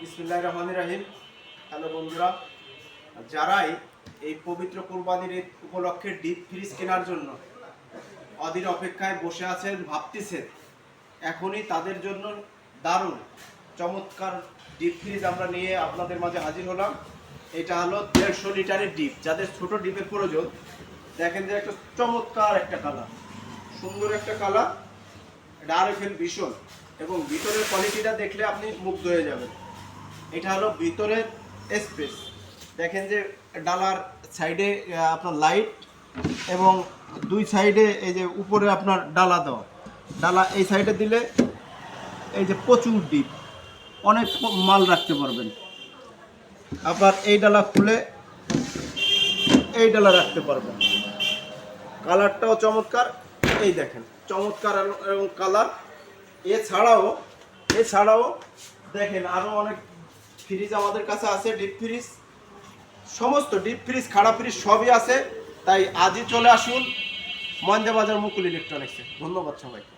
বিসমিল্লাহির রহমানির রহিম। হ্যালো বন্ধুরা, যারাই এই পবিত্র কুরবানির ঈদ উপলক্ষে ডিপ ফ্রিজ কেনার জন্য অধীর অপেক্ষায় বসে আছেন, ভাবতেছেন, এখনই তাদের জন্য দারুণ চমৎকার ডিপ ফ্রিজ আমরা নিয়ে আপনাদের মাঝে হাজির হলাম। এটা হলো 150 লিটারের ডিপ। যাদের ছোট ডিপের প্রয়োজন, দেখেন যে একটা চমৎকার একটা কালার, সুন্দর একটা কালার, এটা আরএফএল ভীষণ, এবং ভিতরের কোয়ালিটিটা দেখলে আপনি মুগ্ধ হয়ে যাবেন। এটা হলো ভিতরের স্পেস, দেখেন যে ডালার সাইডে আপনার লাইট, এবং দুই সাইডে এই যে উপরে আপনার ডালা দেওয়া, ডালা এই সাইডে দিলে এই যে প্রচুর ডিপ, অনেক মাল রাখতে পারবেন। আবার এই ডালা খুলে এই ডালা রাখতে পারবেন। কালারটাও চমৎকার, এই দেখেন চমৎকার এবং কালার। এছাড়াও দেখেন আরও অনেক ফ্রিজ আমাদের কাছে আছে, ডিপ ফ্রিজ, সমস্ত ডিপ ফ্রিজ, খাড়া ফ্রিজ সবই আছে। তাই আজই চলে আসুন মহেন্দ্র বাজার মুকুল ইলেকট্রনিক্সে। ধন্যবাদ সবাইকে।